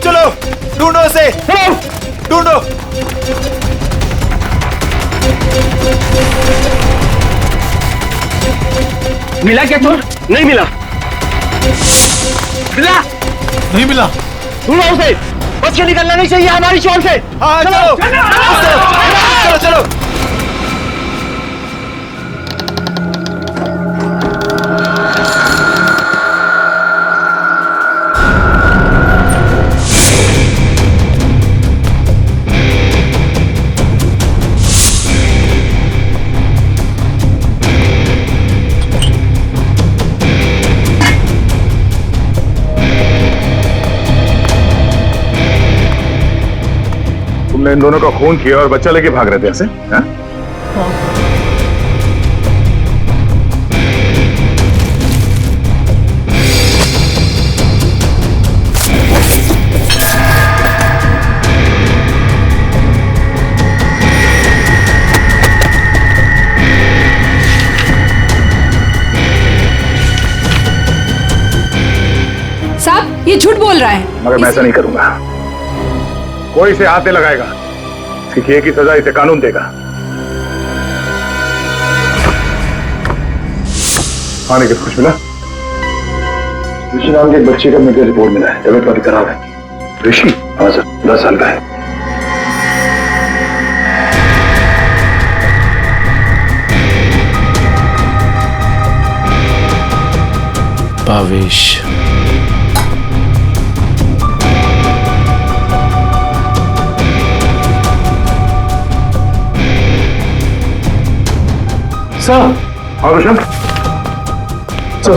चलो ढूंढो उसे, ढूंढो। मिला क्या चोर? नहीं मिला। मिला? नहीं मिला। ढूंढो उसे, बच के निकलना नहीं चाहिए हमारी शोर से। हाँ चलो चलो चलो। तुमने इन दोनों का खून किया और बच्चा लेके भाग रहे थे ऐसे? साहब ये झूठ बोल रहा है। मगर मैं ऐसा नहीं करूंगा। कोई इसे हाथ नहीं लगाएगा। इसकी एक ही सजा इसे कानून देगा। आने के कुछ मिला? ऋषि नाम के एक बच्चे का मेडिकल रिपोर्ट मिला है। तबियत काफी खराब है। ऋषि? हाँ सर, 10 साल का है। भावेश। सर, सर,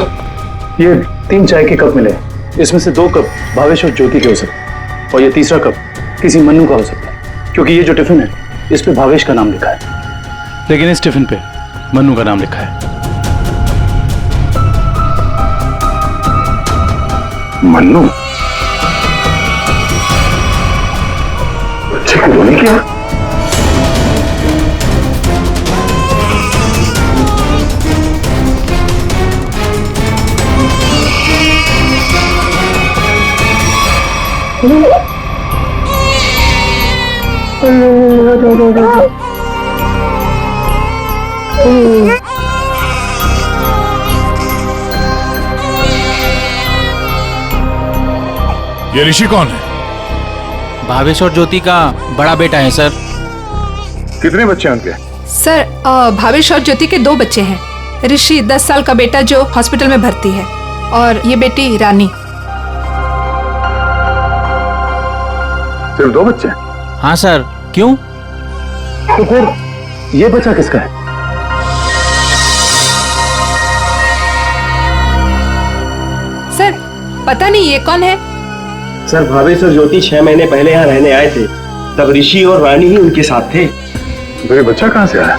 ये 3 चाय के कप मिले। इसमें से 2 कप भावेश और ज्योति के हो सकते हैं और ये तीसरा कप किसी मन्नू का हो सकता है, क्योंकि ये जो टिफिन है इस पे भावेश का नाम लिखा है। लेकिन इस टिफिन पे मन्नू का नाम लिखा है। मन्नू? बच्चे को रोने क्या? ये ऋषि कौन है? भावेश और ज्योति का बड़ा बेटा है सर। कितने बच्चे हैं उनके? सर भावेश और ज्योति के 2 बच्चे हैं। ऋषि 10 साल का बेटा जो हॉस्पिटल में भर्ती है, और ये बेटी रानी। सिर्फ 2 बच्चे? हाँ सर, क्यों? तो फिर ये बच्चा किसका है? सर पता नहीं ये कौन है। सर भावेश और ज्योति 6 महीने पहले यहाँ रहने आए थे, तब ऋषि और रानी ही उनके साथ थे। तो ये बच्चा कहाँ से आया?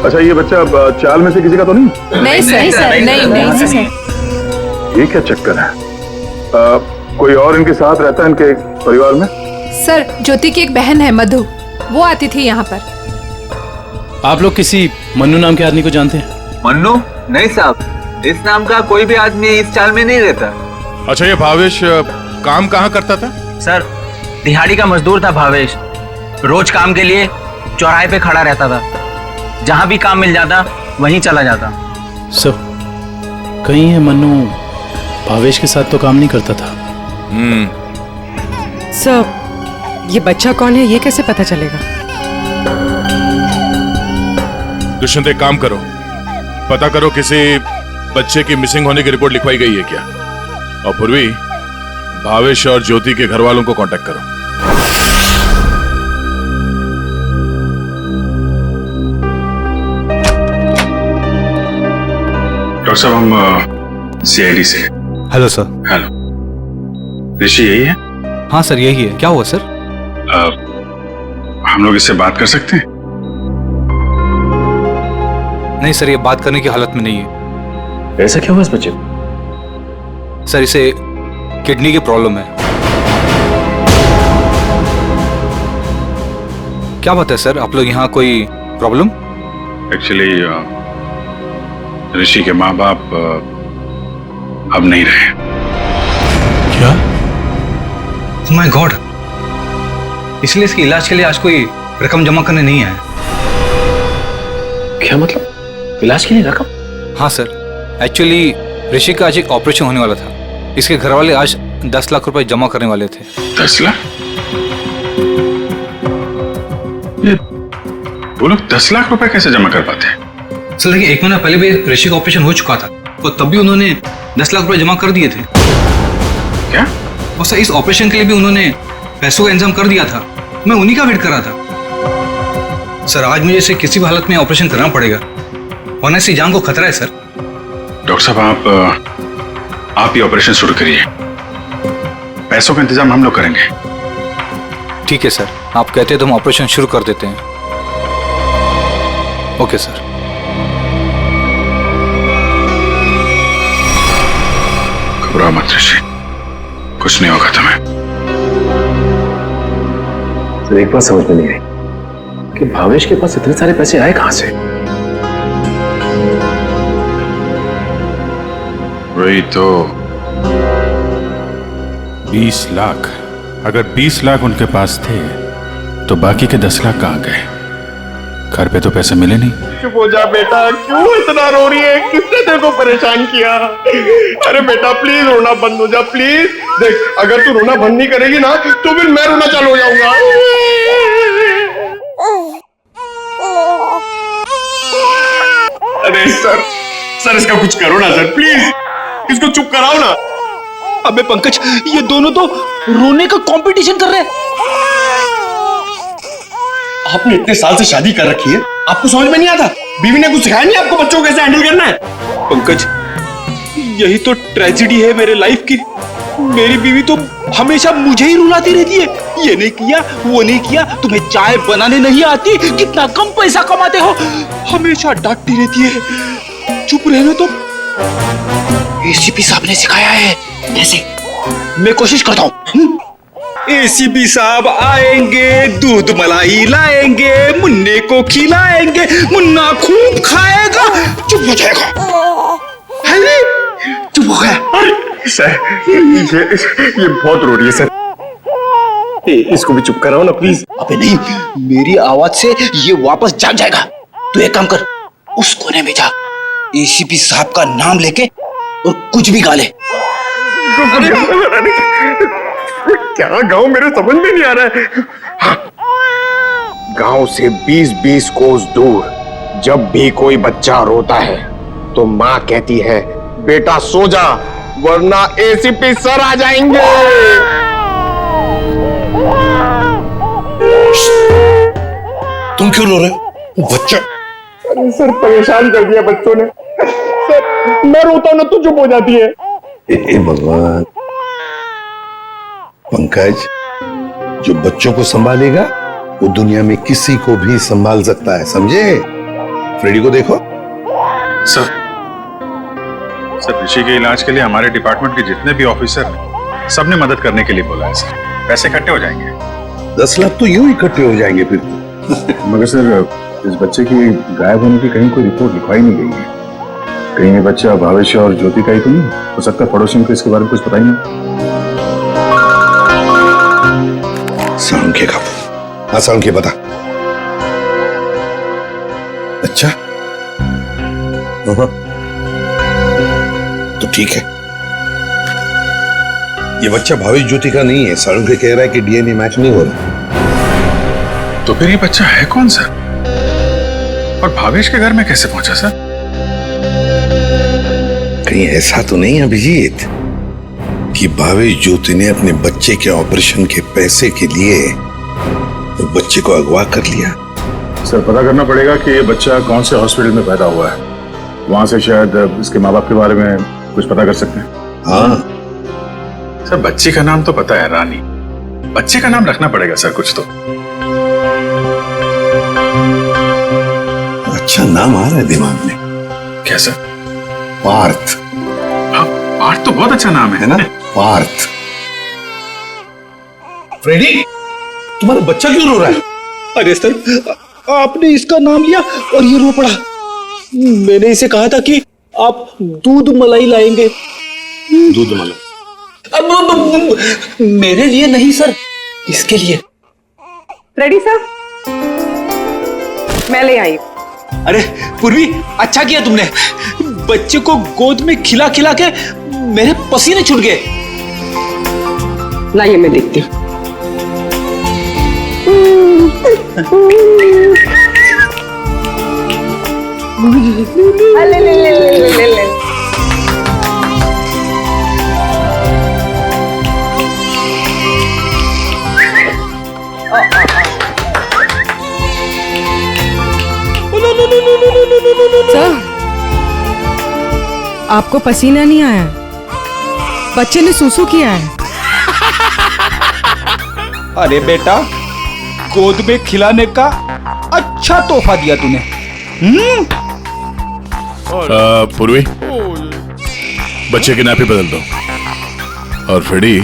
अच्छा, ये बच्चा चाल में से किसी का तो नहीं? नहीं सर, नहीं सर। ये क्या चक्कर है? कोई और इनके साथ रहता है इनके परिवार में? सर ज्योति की एक बहन है मधु, वो आती थी यहाँ पर। आप लोग किसी मन्नू नाम के आदमी को जानते हैं? मन्नू? नहीं साहब, इस नाम का कोई भी आदमी इस चाल में नहीं रहता। अच्छा, ये भावेश काम कहाँ करता था? सर दिहाड़ी का मजदूर था भावेश। रोज काम के लिए चौराहे पे खड़ा रहता था। जहाँ भी काम मिल जाता वहीं चला जाता। सर कहीं है मन्नू भावेश के साथ तो काम नहीं करता था। सर ये बच्चा कौन है ये कैसे पता चलेगा? दुष्यंत एक काम करो, पता करो किसी बच्चे की मिसिंग होने की रिपोर्ट लिखवाई गई है क्या, और पूर्वी भावेश और ज्योति के घर वालों को कांटेक्ट करो। डॉक्टर साहब, हम सीआईडी से। Hello sir. हेलो, ऋषि यही है? हाँ सर यही है। क्या हुआ सर? हम लोग इससे बात कर सकते हैं? नहीं सर, ये बात करने की हालत में नहीं है। ऐसा क्या हुआ इस बच्चे को? सर इसे किडनी की प्रॉब्लम है। क्या बात है सर, आप लोग यहाँ कोई प्रॉब्लम? एक्चुअली ऋषि के माँ बाप अब नहीं रहे। क्या? ओह माय गॉड, इसलिए इसके इलाज के लिए आज कोई रकम जमा करने नहीं आया। क्या मतलब? इलाज के लिए रकम? हाँ सर, एक्चुअली ऋषि का आज एक ऑपरेशन होने वाला था। इसके घर वाले आज 10 लाख रुपए जमा करने वाले थे। 10 लाख? ये वो लोग 10 लाख रुपए कैसे जमा कर पाते हैं? सर देखिए, 1 महीना पहले भी ऋषि का ऑपरेशन हो चुका था और तब भी उन्होंने 10 लाख रुपए जमा कर दिए थे। क्या? और सर इस ऑपरेशन के लिए भी उन्होंने पैसों का इंतजाम कर दिया था। मैं उन्हीं का वेट कर रहा था। सर आज मुझे इसे किसी भी हालत में ऑपरेशन करना पड़ेगा, वरना इसकी जान को खतरा है सर। डॉक्टर साहब, आप ही ऑपरेशन शुरू करिए, पैसों का इंतजाम हम लोग करेंगे। ठीक है सर, आप कहते हैं तो हम ऑपरेशन शुरू कर देते हैं। Okay sir. घबराओ मत ऋषि, कुछ नहीं होगा तुम्हें। सर एक बात समझ में नहीं आई कि भावेश के पास इतने सारे पैसे आए कहां से? वही तो। 20 लाख। अगर 20 लाख उनके पास थे तो बाकी के 10 लाख कहाँ गए? घर पे तो पैसे मिले नहीं। चुप हो जा बेटा, क्यों इतना रो रही है? किसने तेरे को परेशान किया? अरे बेटा प्लीज रोना बंद हो जा प्लीज। देख, अगर तू रोना बंद नहीं करेगी ना तो फिर मैं रोना चालू हो जाऊंगा। अरे सर इसका कुछ करो ना सर, प्लीज इसको चुप कराओ ना। अबे पंकज, ये दोनों तो रोने का कंपटीशन कर रहे हैं। आपने इतने साल से शादी कर रखी है, आपको समझ में नहीं आता? बीवी ने कुछ सिखाया नहीं आपको बच्चों को कैसे हैंडल करना है? पंकज, यही तो ट्रेजेडी है मेरे लाइफ की। मेरी बीवी तो हमेशा मुझे ही रुलाती रहती है, ये नहीं किया वो नहीं किया, तुम्हें चाय बनाने नहीं आती, कितना कम पैसा कमाते हो, हमेशा डांटती रहती है। चुप रहना तुम। एसीपी साहब ने सिखाया है। कैसे? मैं कोशिश करता हूँ। एसीपी साहब आएंगे, दूध मलाई लाएंगे, मुन्ने को खिलाएंगे, मुन्ना खूब खाएगा, चुप हो जाएगा। अरे चुप हो गया। अरे सर ये बहुत रो रही है सर, इसको भी चुप कराओ ना प्लीज। अबे नहीं, मेरी आवाज से ये वापस जाग जाएगा। तू एक काम कर, उस कोने में जा, एसीपी साहब का नाम लेके और कुछ भी गा ले। क्या गाँव, मेरे समझ में नहीं आ रहा है। हाँ। गांव से 20-20 कोस दूर जब भी कोई बच्चा रोता है तो माँ कहती है बेटा सो जा वरना एसीपी सर आ जाएंगे। तुम क्यों रो रहे हो? बच्चा। अरे सर परेशान कर दिया बच्चों ने। सर मैं रोता हूं ना तो चुप हो जाती है। हे भगवान, पंकज जो बच्चों को संभालेगा वो दुनिया में किसी को भी संभाल सकता है, समझे? फ्रेडी को देखो। सर ऋषि के इलाज के लिए हमारे डिपार्टमेंट के जितने भी ऑफिसर हैं सबने मदद करने के लिए बोला है सर। पैसे इकट्ठे हो जाएंगे। 10 लाख तो यूं इकट्ठे हो जाएंगे फिर। मगर सर इस बच्चे की गायब होने की कहीं कोई रिपोर्ट लिखवाई नहीं गई है। कहीं ये बच्चा भावेश और ज्योति का ही तो नहीं हो सकता? पड़ोसियों को इसके बारे में कुछ पता ही नहीं। सालुंखे का। हाँ सालुंखे बता। अच्छा तो ठीक है, ये बच्चा भावेश ज्योति का नहीं है। सालुंखे कह रहा है कि डीएनए मैच नहीं हो रहा। तो फिर ये बच्चा है कौन सा? और भावेश के घर में कैसे पहुंचा सर? कहीं ऐसा तो नहीं अभिजीत कि भावेश ज्योति ने अपने बच्चे के ऑपरेशन के पैसे के लिए तो बच्चे को अगवा कर लिया? सर पता करना पड़ेगा कि ये बच्चा कौन से हॉस्पिटल में पैदा हुआ है, वहां से शायद इसके माँ बाप के बारे में कुछ पता कर सकते हैं। हाँ सर बच्ची का नाम तो पता है रानी, बच्चे का नाम रखना पड़ेगा सर कुछ तो। अच्छा नाम आ रहा है दिमाग में। क्या सर? पार्थ। हाँ पार्थ तो बहुत अच्छा नाम है ना? पार्थ। फ्रेडी तुम्हारा बच्चा क्यों रो रहा है? अरे सर, आपने इसका नाम लिया और ये रो पड़ा। मैंने इसे कहा था कि आप दूध मलाई लाएंगे। दूध मलाई? अब मेरे लिए नहीं सर, इसके लिए। रेडी सर, मैं ले आई। अरे पूर्वी, अच्छा किया तुमने, बच्चे को गोद में खिला खिला के मेरे पसीने छूट गए। लाइए मैं देखती हूँ। ले ले ले ले ले ले। सर, आपको पसीना नहीं आया, बच्चे ने सूसू किया है। अरे बेटा, गोद में खिलाने का अच्छा तोहफा दिया तूने। पूर्वी बच्चे की नापी बदल दो, और फ्रेडी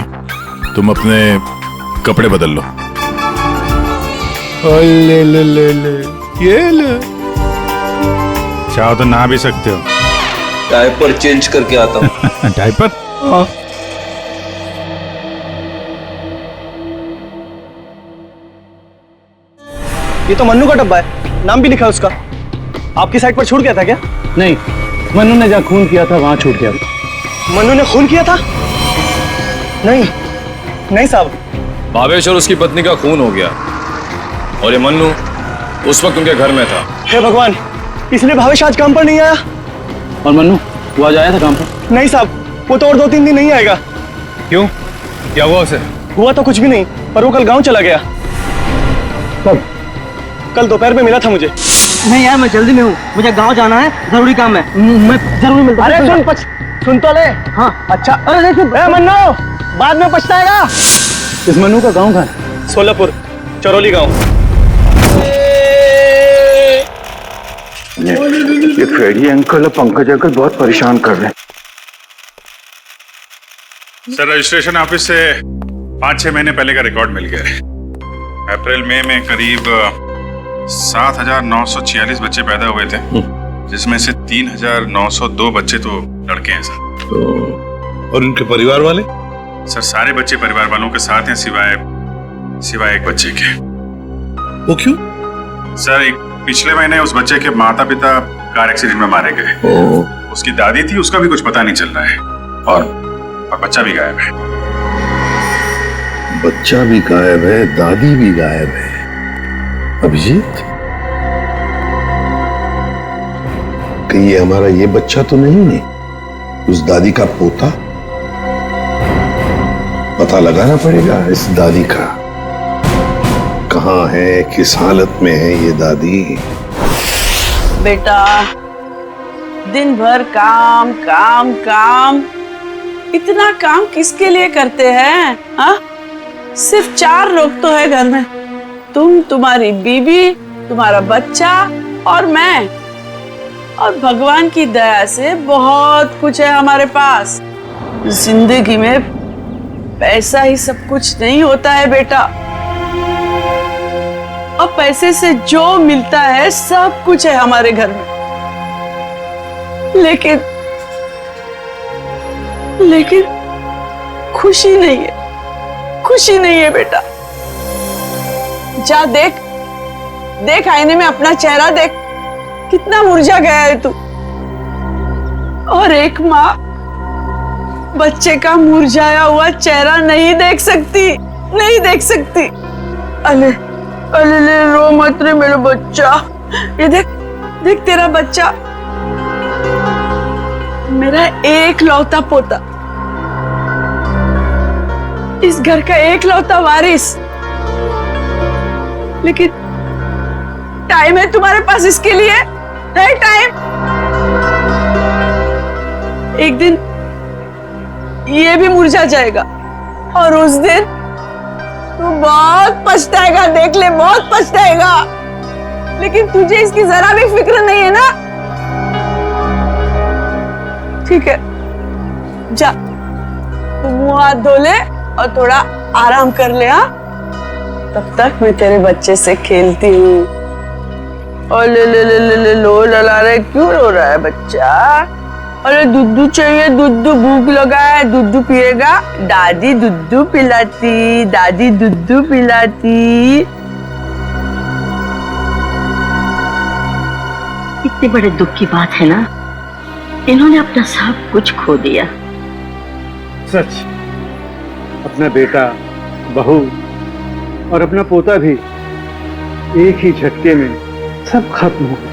तुम अपने कपड़े बदल लो। ले ले ले ले, ये ले। चाहो तो नहा भी सकते हो। डायपर चेंज करके आता हूँ। डायपर? हाँ। ये तो मन्नू का डब्बा है, नाम भी लिखा है उसका। आपकी साइड पर छूट गया था क्या? नहीं, मन्नू ने जहाँ खून किया था वहां छूट गया था। मन्नू ने खून किया था? नहीं नहीं साहब। भावेश और उसकी पत्नी का खून हो गया, और ये मन्नू उस वक्त उनके घर में था। हे भगवान, इसलिए भावेश आज काम पर नहीं आया। और मन्नू वो आज आया था काम पर? नहीं साहब, वो तो और 2-3 दिन नहीं आएगा। क्यों, क्या हुआ उसे? हुआ तो कुछ भी नहीं, पर वो कल गांव चला गया। कब? कल दोपहर में मिला था मुझे। नहीं यार, मैं जल्दी में हूँ, मुझे गांव जाना है, जरूरी काम है, मैं जरूर मिलता हूँ। अरे सुन तो ले। हाँ अच्छा। अरे मन्नू बाद में पछताएगा। इस मन्नू का गांव कहाँ है? सोलापुर, चरौली गांव। ये फ्रेडी अंकल और पंकज अंकल बहुत परेशान कर रहे हैं। सर रजिस्ट्रेशन ऑफिस से 5-6 महीने पहले का रिकॉर्ड मिल गया है। अप्रैल मई में करीब 7,946 बच्चे पैदा हुए थे, जिसमें से 3,902 बच्चे तो लड़के हैं सर। और उनके परिवार वाले? सर सारे बच्चे परिवार वालों के साथ हैं, सिवाय एक बच्चे के। वो क्यों? सर एक पिछले महीने उस बच्चे के माता पिता कार एक्सीडेंट में मारे गए। उसकी दादी थी, उसका भी कुछ पता नहीं चल रहा है, और बच्चा भी गायब है। बच्चा भी गायब है, दादी भी गायब है। अभिजीत, कहीं ये हमारा ये बच्चा तो नहीं है, उस दादी का पोता? पता लगाना पड़ेगा इस दादी का, कहाँ है, किस हालत में है ये दादी। बेटा दिन भर काम काम काम, इतना काम किसके लिए करते हैं? हाँ, सिर्फ 4 लोग तो है घर में, तुम, तुम्हारी बीवी, तुम्हारा बच्चा और मैं। और भगवान की दया से बहुत कुछ है हमारे पास। जिंदगी में पैसा ही सब कुछ नहीं होता है बेटा, और पैसे से जो मिलता है सब कुछ है हमारे घर में। लेकिन खुशी नहीं है, खुशी नहीं है बेटा। जा देख आईने में अपना चेहरा देख, कितना मुरझा गया है तू। और एक माँ बच्चे का मुरझाया हुआ चेहरा नहीं देख सकती, नहीं देख सकती। अले रो मत रे मेरा बच्चा, ये देख देख तेरा बच्चा मेरा एक लौता पोता, इस घर का एक लौता वारिस, लेकिन टाइम है तुम्हारे पास इसके लिए? है टाइम? एक दिन ये भी मुरझा जाएगा और उस दिन तू बहुत पछताएगा, देख ले बहुत पछताएगा। लेकिन तुझे इसकी जरा भी फिक्र नहीं है ना? ठीक है, जा तू मुंह हाथ धो ले और थोड़ा आराम कर ले। हाँ, तब तक मैं तेरे बच्चे से खेलती हूँ। और ले लो लला रहे, क्यों रो रहा है बच्चा? अरे दूध चाहिए, दूध, भूख लगा है, दूध पिएगा? दादी दूध पिलाती, दादी दूध पिलाती। इतने बड़े दुख की बात है ना, इन्होंने अपना सब कुछ खो दिया। सच, अपना बेटा, बहू और अपना पोता भी एक ही झटके में सब खत्म हो गया।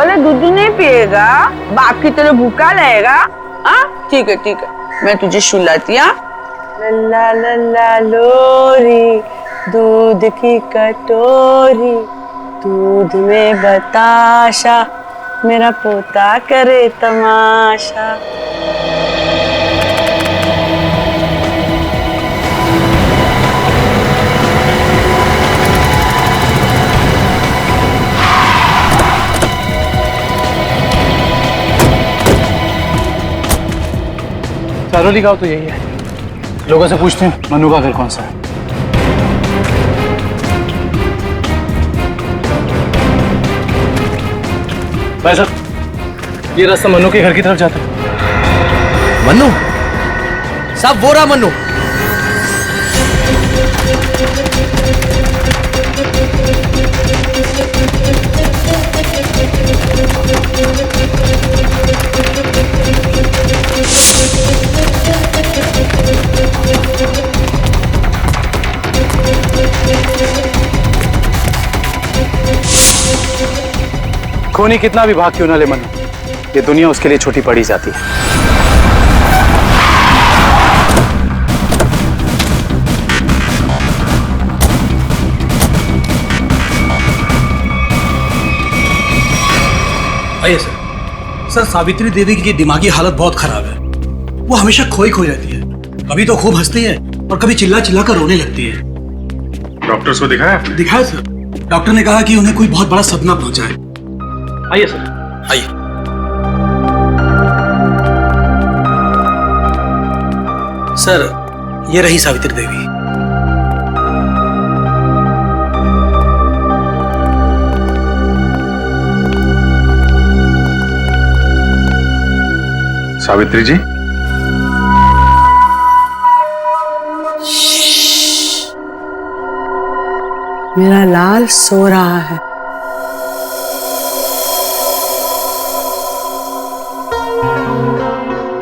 अरे दूध नहीं पिएगा? बाकी तेरे भूखा रहेगा। हाँ ठीक है ठीक है, मैं तुझे सुलाती। हाँ, लल्ला लल्ला लोरी, दूध की कटोरी, दूध में बताशा, मेरा पोता करे तमाशा। सारोली गाँव तो यही है। लोगों से पूछते हैं मनु का घर कौन सा है। भाई साहब, ये रास्ता मनु के घर की तरफ जाता है। मनु साहब, वो रहा मनु। खूनी कितना भी भाग क्यों ना ले मनु, ये दुनिया उसके लिए छोटी पड़ी जाती है। आइए सर। सर, सावित्री देवी की दिमागी हालत बहुत खराब है। वो हमेशा खोई खोई रहती है, कभी तो खूब हंसती है और कभी चिल्ला चिल्ला कर रोने लगती है। डॉक्टर्स को दिखाया आपने? दिखाया सर। डॉक्टर ने कहा कि उन्हें कोई बहुत बड़ा सदमा पहुंचा है। आइए सर, आइए। सर, ये रही सावित्री देवी। सावित्री जी, मेरा लाल सो रहा है।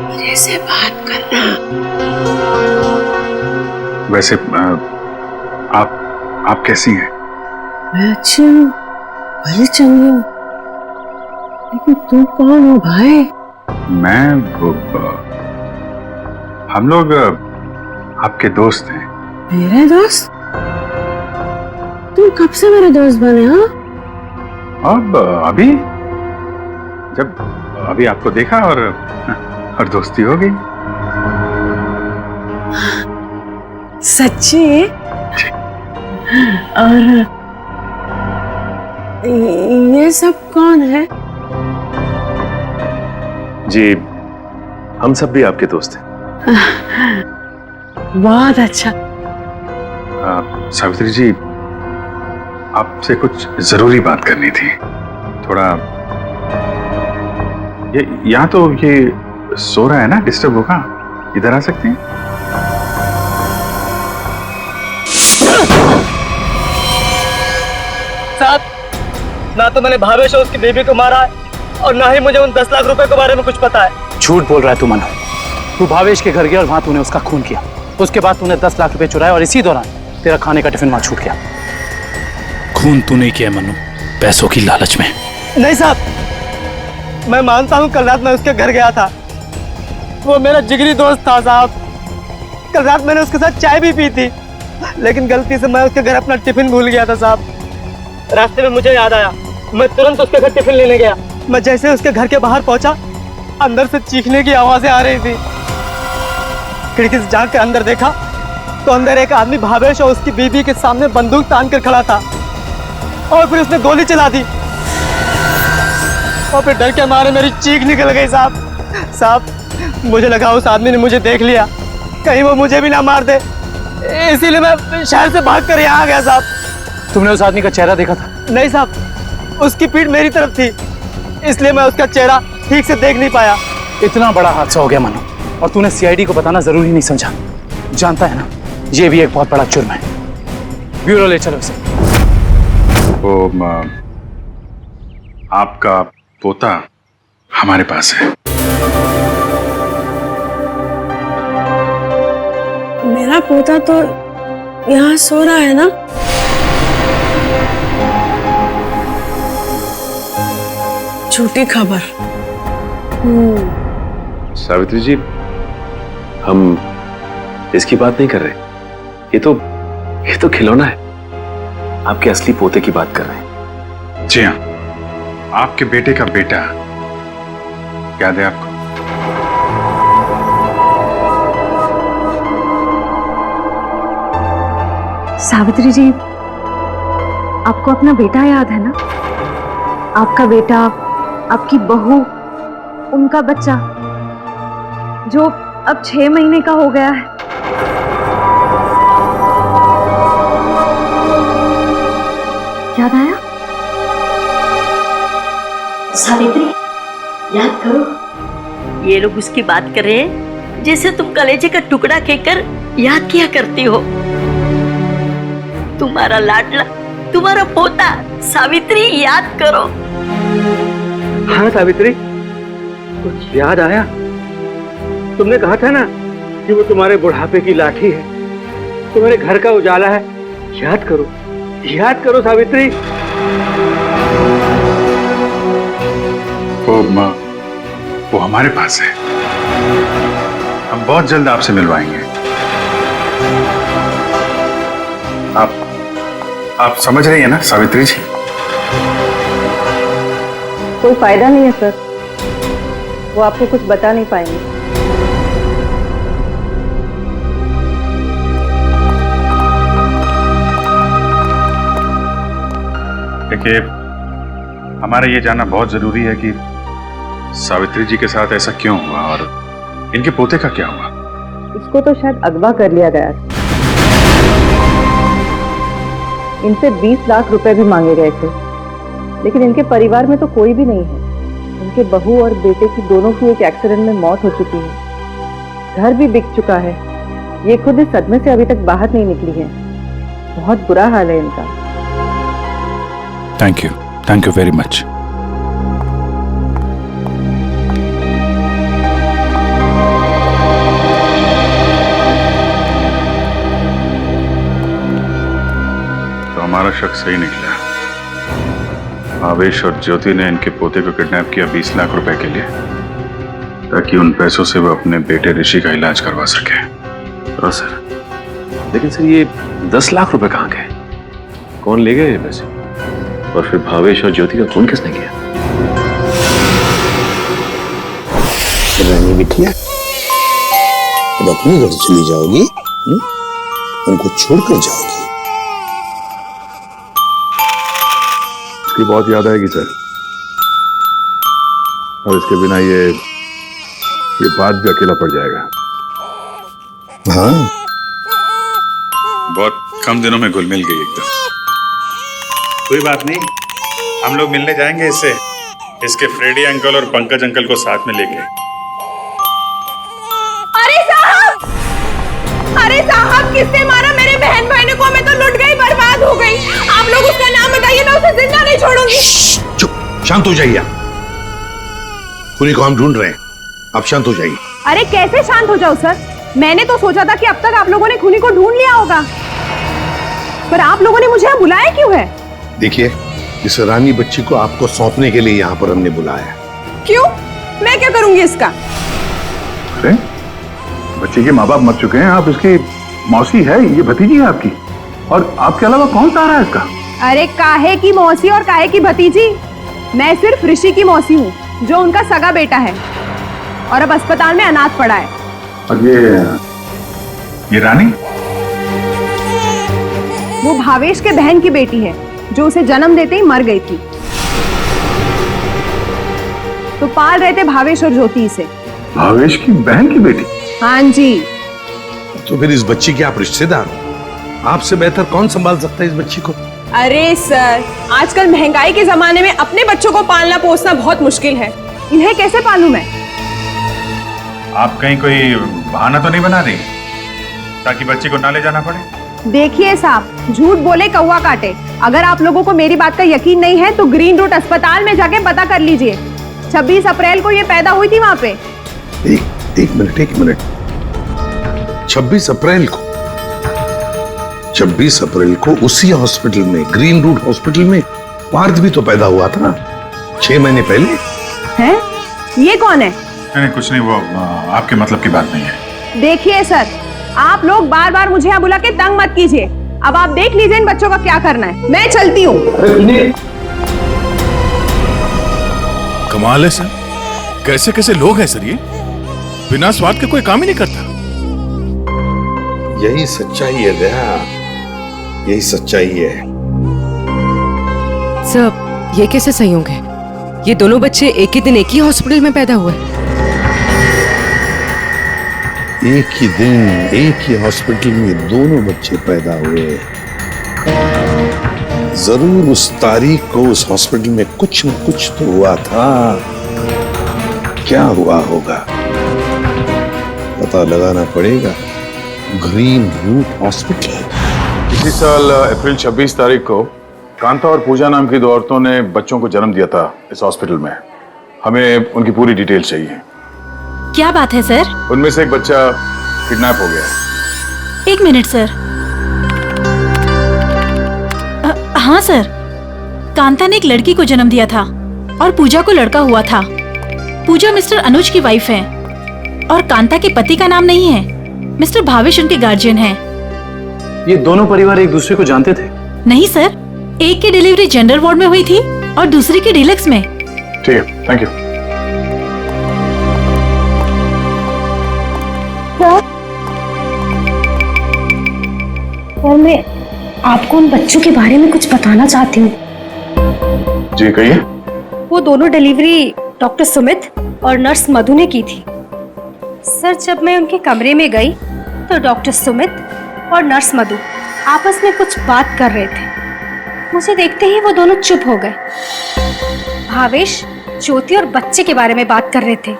मेरे से बात करना। वैसे आप कैसी हैं? मैं अच्छी हूँ, भले चंगी हूँ, लेकिन तू कौन हो भाई? हम लोग आपके दोस्त हैं। मेरे दोस्त? तुम कब से मेरे दोस्त बने? हाँ, अब अभी आपको देखा और दोस्ती हो गई। सच्ची? और ये सब कौन है? जी, हम सब भी आपके दोस्त हैं। बहुत अच्छा। सावित्री जी, आपसे कुछ जरूरी बात करनी थी। थोड़ा यहाँ तो ये सो रहा है ना, डिस्टर्ब होगा, इधर आ सकते हैं? साहब, ना तो मैंने भावेश और उसकी बेबी को मारा है और ना ही मुझे उन 10 लाख रुपए के बारे में कुछ पता है। झूठ बोल रहा है तू मनु। तू भावेश के घर गया और वहां तूने उसका खून किया। उसके बाद तूने 10 लाख रुपए चुराए और इसी दौरान तेरा खाने का टिफिन वहां छूट गया। खून तू नहीं किया मनु, पैसों की लालच में। नहीं साहब, मैं मानता हूँ कल रात मैं उसके घर गया था। वो मेरा जिगरी दोस्त था साहब। कल रात मैंने उसके साथ चाय भी पी थी, लेकिन गलती से मैं उसके घर अपना टिफिन भूल गया था साहब। रास्ते में मुझे याद आया, मैं तुरंत उसके घर टिफिन लेने गया। मैं जैसे उसके घर के बाहर पहुंचा, अंदर से चीखने की आवाजें आ रही थी। खिड़की से झांक के अंदर देखा तो अंदर एक आदमी भावेश और उसकी बीवी के सामने बंदूक तान कर खड़ा था, और फिर उसने गोली चला दी, और फिर डर के मारे मेरी चीख निकल गई साहब। साहब, मुझे लगा उस आदमी ने मुझे देख लिया, कहीं वो मुझे भी ना मार दे, इसीलिए मैं शहर से भागकर यहाँ आ गया साहब। तुमने उस आदमी का चेहरा देखा था? नहीं साहब, उसकी पीठ मेरी तरफ थी, इसलिए मैं उसका चेहरा ठीक से देख नहीं पाया। इतना बड़ा हादसा हो गया मनु, और तूने सीआईडी को बताना जरूरी नहीं समझा। जानता है ना, ये भी एक बहुत बड़ा जुर्म है। ब्यूरो ले चलो इसे। वो आपका पोता हमारे पास है। मेरा पोता तो यहाँ सो रहा है ना? झूठी खबर। सावित्री जी, हम इसकी बात नहीं कर रहे। ये तो खिलौना है। आपके असली पोते की बात कर रहे हैं। जी हाँ, आपके बेटे का बेटा। याद है आपको? सावित्री जी, आपको अपना बेटा याद है ना? आपका बेटा, आपकी बहू, उनका बच्चा जो अब 6 महीने का हो गया है। याद आया? सावित्री, याद करो। ये लोग उसकी बात कर रहे हैं जैसे तुम कलेजे का टुकड़ा कहकर याद किया करती हो। तुम्हारा लाडला, तुम्हारा पोता। सावित्री, याद करो। हाँ सावित्री, कुछ याद आया? तुमने कहा था ना कि वो तुम्हारे बुढ़ापे की लाठी है, तुम्हारे घर का उजाला है। याद करो, याद करो सावित्री। वो हमारे पास है। हम बहुत जल्द आपसे मिलवाएंगे। आप समझ रही हैं ना सावित्री जी? कोई फायदा नहीं है सर, वो आपको कुछ बता नहीं पाएंगे। देखिए, हमारा ये जानना बहुत जरूरी है कि सावित्री जी के साथ ऐसा क्यों हुआ और इनके पोते का क्या हुआ। उसको तो शायद अगवा कर लिया गया था। इनसे 20 लाख रुपए भी मांगे गए थे, लेकिन इनके परिवार में तो कोई भी नहीं है। इनके बहू और बेटे की दोनों की एक एक्सीडेंट में मौत हो चुकी है। घर भी बिक चुका है। ये खुद इस सदमे से अभी तक बाहर नहीं निकली है। बहुत बुरा हाल है इनका। Thank you very much. हमारा शक सही निकला। आवेश और ज्योति ने इनके पोते को किडनैप किया 20 लाख रुपए के लिए, ताकि उन पैसों से वो अपने बेटे ऋषि का इलाज करवा सके। हाँ सर, लेकिन सर ये 10 लाख रुपए कहाँ गए? कौन ले गए ये पैसे? और फिर भावेश और ज्योति का खून किसने किया? रानी बिटिया, अब अपने घर चली जाओगी? उनको छोड़कर जाओगी? इसकी बहुत याद आएगी सर, और इसके बिना ये बात भी अकेला पड़ जाएगा। हाँ, बहुत कम दिनों में घुल मिल गई एकदम। कोई बात नहीं, हम लोग मिलने जाएंगे इससे, इसके फ्रेडी अंकल और पंकज अंकल को साथ में लेके। अरे साहब, किसने मारा मेरे बहन भाई को? मैं तो लुट गई, बर्बाद हो गई। आप लोग उसका नाम बताइए, मैं उसे जिंदा नहीं छोड़ूंगी। चुप, शांत हो जाइए। खूनी को हम ढूंढ रहे हैं, आप शांत हो जाइए। अरे कैसे शांत हो जाओ सर? मैंने तो सोचा था कि अब तक आप लोगों ने खूनी को ढूंढ लिया होगा, पर आप लोगों ने मुझे यहाँ बुलाया क्यों है? देखिए, इस रानी बच्ची को आपको सौंपने के लिए यहाँ पर हमने बुलाया। क्यों? मैं क्या करूंगी इसका? अरे बच्चे के माँ बाप मर चुके हैं, आप इसकी मौसी है, ये भतीजी है आपकी, और आपके अलावा कौन सा आ रहा है इसका? अरे काहे की मौसी और काहे की भतीजी? मैं सिर्फ ऋषि की मौसी हूँ, जो उनका सगा बेटा है और अब अस्पताल में अनाथ पड़ा है। और ये रानी? वो भावेश के बहन की बेटी है, जो उसे जन्म देते ही मर गई थी। तो पाल रहे थे भावेश और ज्योति इसे। भावेश की बहन की बेटी? हाँ जी। तो फिर इस बच्ची के आप रिश्तेदार हो, आपसे बेहतर कौन संभाल सकता है इस बच्ची को? अरे सर, आजकल महंगाई के जमाने में अपने बच्चों को पालना पोसना बहुत मुश्किल है। इन्हें कैसे पालूं मैं? आप कहीं कोई बहाना तो नहीं बना रही ताकि बच्ची को ना ले जाना पड़े? देखिए साहब, झूठ बोले कौवा काटे। अगर आप लोगों को मेरी बात का यकीन नहीं है तो ग्रीन रूट अस्पताल में जाके पता कर लीजिए। 26 अप्रैल को ये पैदा हुई थी वहां पे। एक मिनट। 26 अप्रैल को उसी हॉस्पिटल में, ग्रीन रूट हॉस्पिटल में पार्थ भी तो पैदा हुआ था 6 महीने पहले। हैं? ये कौन है? नहीं कुछ नहीं, वो आपके मतलब की बात नहीं है। देखिए सर, आप लोग बार बार मुझे यहाँ बुला के तंग मत कीजिए। अब आप देख लीजिए इन बच्चों का क्या करना है। मैं चलती हूँ। कमाल है सर, कैसे कैसे लोग हैं सर ये, बिना स्वार्थ के कोई काम ही नहीं करता। यही सच्चाई है दया, यही सच्चाई है। सर, ये कैसे संयोग है? ये दोनों बच्चे एक ही दिन एक ही हॉस्पिटल में पैदा हुए। एक ही दिन एक ही हॉस्पिटल में दोनों बच्चे पैदा हुए। जरूर उस तारीख को उस हॉस्पिटल में कुछ न कुछ तो हुआ था। क्या हुआ होगा पता लगाना पड़ेगा। Green route hospital. इसी साल अप्रैल 26 तारीख को कांता और पूजा नाम की 2 औरतों ने बच्चों को जन्म दिया था इस हॉस्पिटल में। हमें उनकी पूरी डिटेल चाहिए। क्या बात है सर? उनमें से एक बच्चा किडनैप हो गया। 1 मिनट सर। हाँ सर, कांता ने एक लड़की को जन्म दिया था और पूजा को लड़का हुआ था। पूजा मिस्टर अनुज की वाइफ है और कांता के पति का नाम नहीं है। मिस्टर भावेश उनके गार्जियन हैं। ये दोनों परिवार एक दूसरे को जानते थे? नहीं सर, एक की डिलीवरी जनरल वार्ड में हुई थी और दूसरी की डीलक्स में। ठीक है, थैंक यू। और मैं आपको उन बच्चों के बारे में कुछ बताना चाहती हूँ। जी कहिए। वो दोनों डिलीवरी डॉक्टर सुमित और नर्स मधु ने की थी। सर, जब मैं उनके कमरे में गई तो डॉक्टर सुमित और नर्स मधु आपस में कुछ बात कर रहे थे। मुझे देखते ही वो दोनों चुप हो गए। भावेश, ज्योति और बच्चे के बारे में बात कर रहे थे।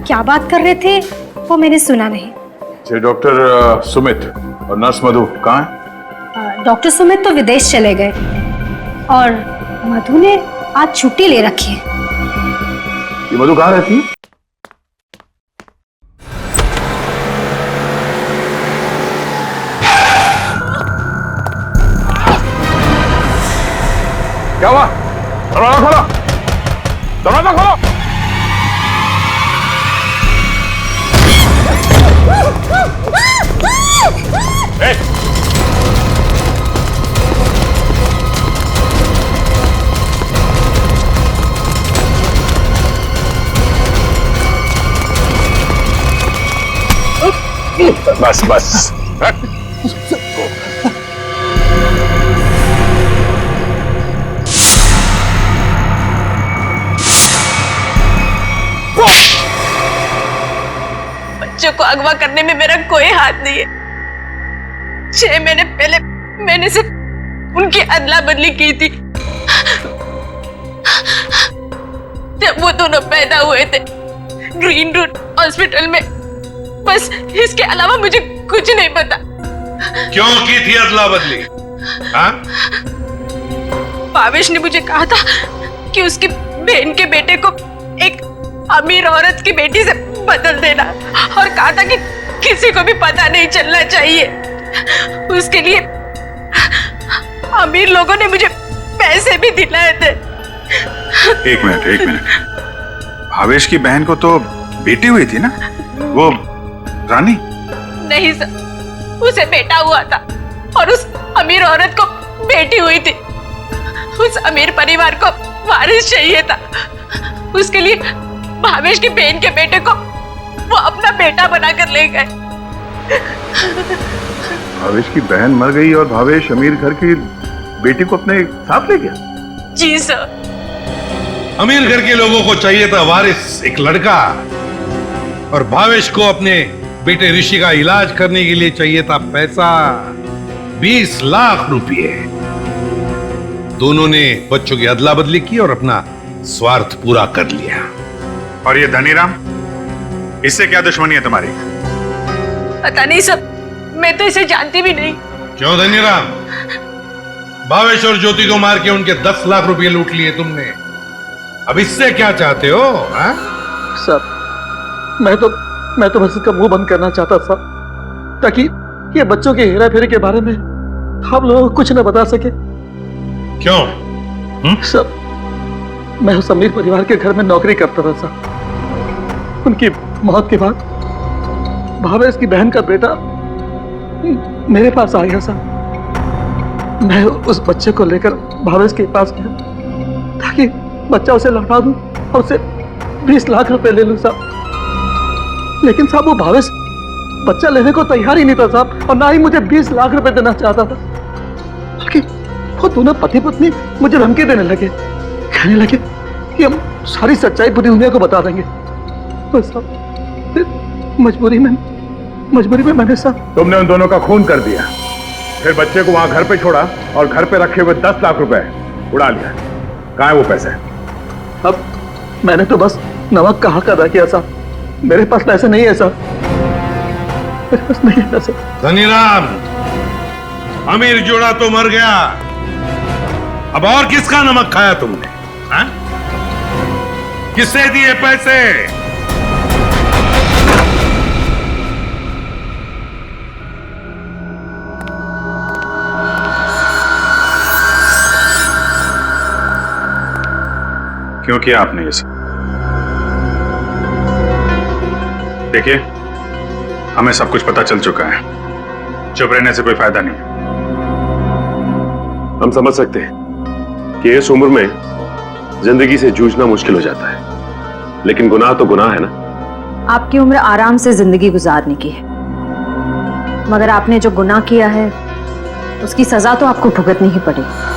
क्या बात कर रहे थे वो मैंने सुना नहीं। डॉक्टर सुमित और नर्स मधु कहाँ हैं? डॉक्टर सुमित तो विदेश चले गए और मधु ने आज छुट्टी ले रखी है। ये मधु कहाँ रहती है? क्या हुआ? दरवाजा खोलो, दरवाजा खोलो। बस बस। बच्चों को अगवा करने में मेरा कोई हाथ नहीं है। 6 महीने पहले मैंने सिर्फ उनकी अदला बदली की थी। जब वो दोनों पैदा हुए थे ग्रीन रूट हॉस्पिटल में। बस इसके अलावा मुझे कुछ नहीं पता। क्यों की थी अदला बदली? हाँ? भावेश ने मुझे कहा था कि उसकी बहन के बेटे को एक अमीर औरत की बेटी से बदल देना और कहा था कि किसी को भी पता नहीं चलना चाहिए। उसके लिए अमीर लोगों ने मुझे पैसे भी दिलाए थे। एक मिनट। भावेश की बहन को तो बेटी हुई थी ना, वो रानी? नहीं सर, उसे बेटा हुआ था और उस अमीर औरत को बेटी हुई थी। उस अमीर परिवार को वारिस चाहिए था, उसके लिए भावेश की बहन के बेटे को वो अपना बेटा बनाकर ले गए। भावेश की बहन मर गई और भावेश अमीर घर की बेटी को अपने साथ ले गया? जी सर। अमीर घर के लोगों को चाहिए था वारिस, एक लड़का, और भावेश को अपने बेटे ऋषि का इलाज करने के लिए चाहिए था पैसा, 20 लाख रुपए। दोनों ने बच्चों की अदला बदली की और अपना स्वार्थ पूरा कर लिया। और ये धनीराम, इससे क्या दुश्मनी है तुम्हारी? पता नहीं सर, मैं तो इसे जानती भी नहीं। क्यों धनीराम? भावेश और ज्योति को मार के उनके 10 लाख रुपए लूट लिए तुमने, अब इससे क्या चाहते हो? हा? सर, मैं तो बस इसका मुंह बंद करना चाहता था, ताकि ये बच्चों के हेरा फेरी के बारे में हम लोगों को कुछ न बता सके। क्यों? सर, मैं उस अमीर परिवार के घर में नौकरी करता था सर। उनकी मौत के बाद भावेश की बहन का बेटा मेरे पास आ गया सर। मैं उस बच्चे को लेकर भावेश के पास गया ताकि बच्चा उसे लौटा दूं और उसे 20 लाख रुपए ले लूं साहब। लेकिन साहब, वो भावेश बच्चा लेने को तैयार ही नहीं था साहब, और ना ही मुझे 20 लाख रुपए देना चाहता था। बल्कि वो दोनों पति पत्नी मुझे धमकी देने लगे, कहने लगे कि हम सारी सच्चाई पूरी दुनिया को बता देंगे। बस साहब, मजबूरी में मैंने साहब। तुमने उन दोनों का खून कर दिया, फिर बच्चे को वहां घर पे छोड़ा और घर पे रखे हुए 10 लाख रुपए उड़ा लिया। कहाँ है वो पैसे? अब मैंने तो बस नमक का हक अदा किया साहब, मेरे पास पैसे नहीं है साहब, मेरे पास नहीं है पैसे। धनीराम, अमीर जोड़ा तो मर गया, अब और किसका नमक खाया तुमने? हा? किससे दिए पैसे? क्यों किया आपने ये सब? देखिए, हमें सब कुछ पता चल चुका है, चुप रहने से कोई फायदा नहीं। हम समझ सकते हैं कि इस उम्र में जिंदगी से जूझना मुश्किल हो जाता है, लेकिन गुनाह तो गुनाह है ना। आपकी उम्र आराम से जिंदगी गुजारने की है, मगर आपने जो गुनाह किया है उसकी सजा तो आपको भुगतनी ही पड़ेगी।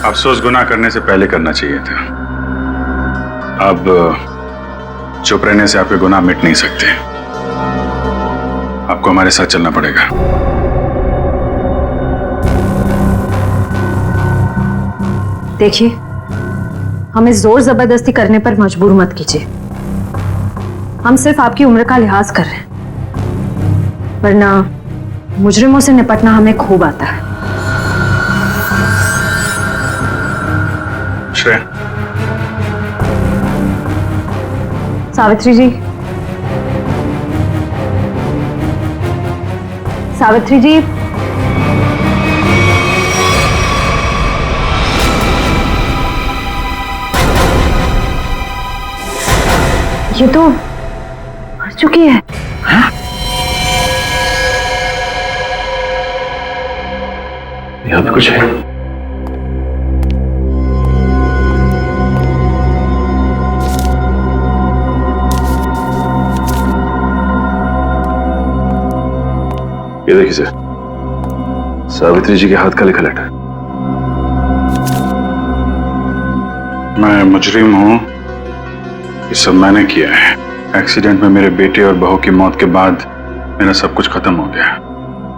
अफसोस गुनाह करने से पहले करना चाहिए था। अब चुप रहने से आपके गुनाह मिट नहीं सकते, आपको हमारे साथ चलना पड़ेगा। देखिए, हमें जोर जबरदस्ती करने पर मजबूर मत कीजिए। हम सिर्फ आपकी उम्र का लिहाज कर रहे हैं, वरना मुजरिमों से निपटना हमें खूब आता है। श्रेया, सावित्री जी, सावित्री जी, ये तो मर चुकी है। हाँ? यहाँ पे कुछ है। ये देखिए सर, सावित्री जी के हाथ का लिखा लेटर। मैं मुजरिम हूं, ये सब मैंने किया है। एक्सीडेंट में मेरे बेटे और बहू की मौत के बाद मेरा सब कुछ खत्म हो गया।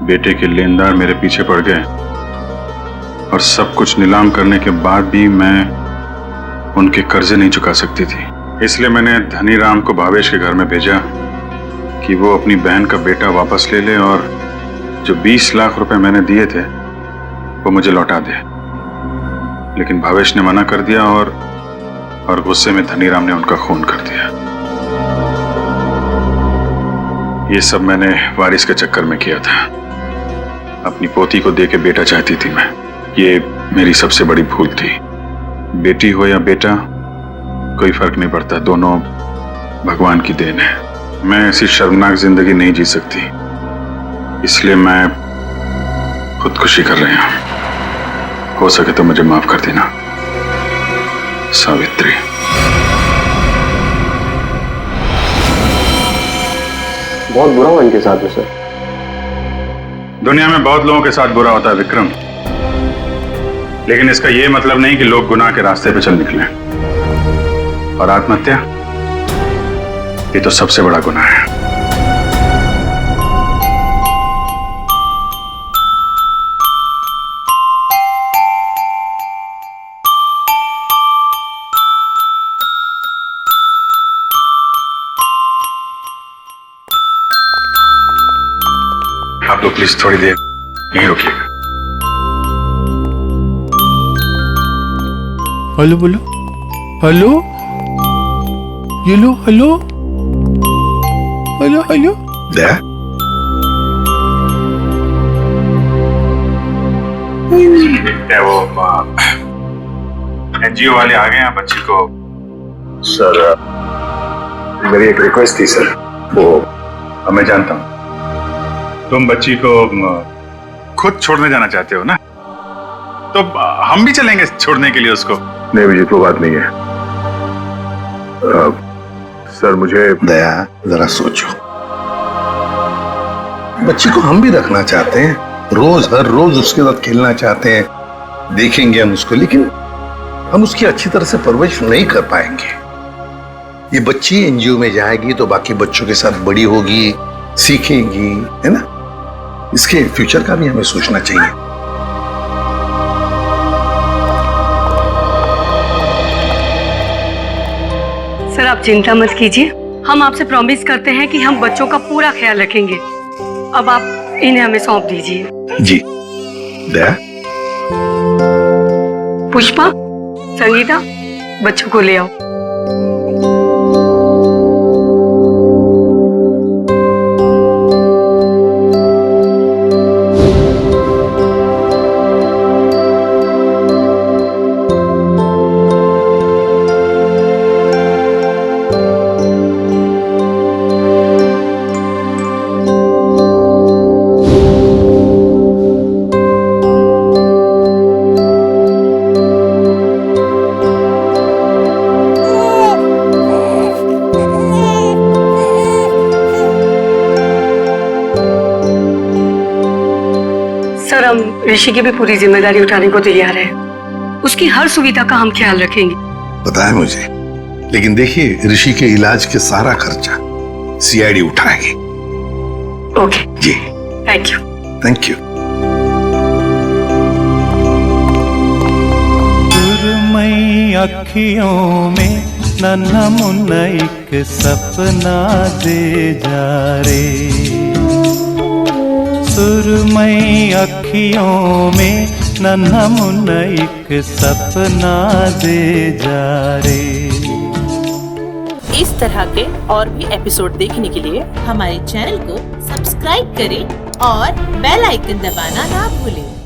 बेटे के लेनदार मेरे पीछे पड़ गए और सब कुछ नीलाम करने के बाद भी मैं उनके कर्जे नहीं चुका सकती थी। इसलिए मैंने धनीराम को भावेश के घर में भेजा कि वो अपनी बहन का बेटा वापस ले ले और जो 20 लाख रुपए मैंने दिए थे वो मुझे लौटा दे। लेकिन भावेश ने मना कर दिया और गुस्से में धनीराम ने उनका खून कर दिया। ये सब मैंने वारिस के चक्कर में किया था। अपनी पोती को दे के बेटा चाहती थी मैं, ये मेरी सबसे बड़ी भूल थी। बेटी हो या बेटा, कोई फर्क नहीं पड़ता, दोनों भगवान की देन है। मैं ऐसी शर्मनाक जिंदगी नहीं जी सकती, इसलिए मैं खुदकुशी कर रही हूं। हो सके तो मुझे माफ कर देना सावित्री। बहुत बुरा हुआ इनके साथ में सर। दुनिया में बहुत लोगों के साथ बुरा होता है विक्रम, लेकिन इसका यह मतलब नहीं कि लोग गुनाह के रास्ते पे चल निकले। और आत्महत्या, ये तो सबसे बड़ा गुनाह है। आप लोग प्लीज थोड़ी देर यहीं रुकिएगा। हेलो बोलो, हेलो, ये लो, हेलो, हेलो, हेलो। दया, वो एनजीओ वाले आ गए हैं बच्ची को। सर, मेरी एक रिक्वेस्ट थी सर। वो मैं जानता हूं तुम बच्ची को खुद छोड़ने जाना चाहते हो ना, तो हम भी चलेंगे छोड़ने के लिए उसको। नहीं अभिजीत, वो बात नहीं है। सर मुझे दया, जरा सोचो, बच्ची को हम भी रखना चाहते हैं, रोज हर रोज उसके साथ खेलना चाहते हैं, देखेंगे हम उसको, लेकिन हम उसकी अच्छी तरह से परवरिश नहीं कर पाएंगे। ये बच्ची एनजीओ में जाएगी तो बाकी बच्चों के साथ बड़ी होगी, सीखेगी, है ना। इसके फ्यूचर का भी हमें सोचना चाहिए। सर आप चिंता मत कीजिए, हम आपसे प्रॉमिस करते हैं कि हम बच्चों का पूरा ख्याल रखेंगे। अब आप इन्हें हमें सौंप दीजिए। जी। दया, पुष्पा, संगीता, बच्चों को ले आओ। सर हम ऋषि की भी पूरी जिम्मेदारी उठाने को तैयार है, उसकी हर सुविधा का हम ख्याल रखेंगे। पता है मुझे, लेकिन देखिए ऋषि के इलाज के सारा खर्चा सीआईडी उठाएगी। Okay ji, thank you. Thank you. सुरमई अखियों में नन्हा मुन्ना एक सपना दे जा रे, सुरमई अखियों में नन्हा मुन्ना एक सपना दे जा रे। इस तरह के और भी एपिसोड देखने के लिए हमारे चैनल को सब्सक्राइब करें और बेल आइकन दबाना ना भूलें।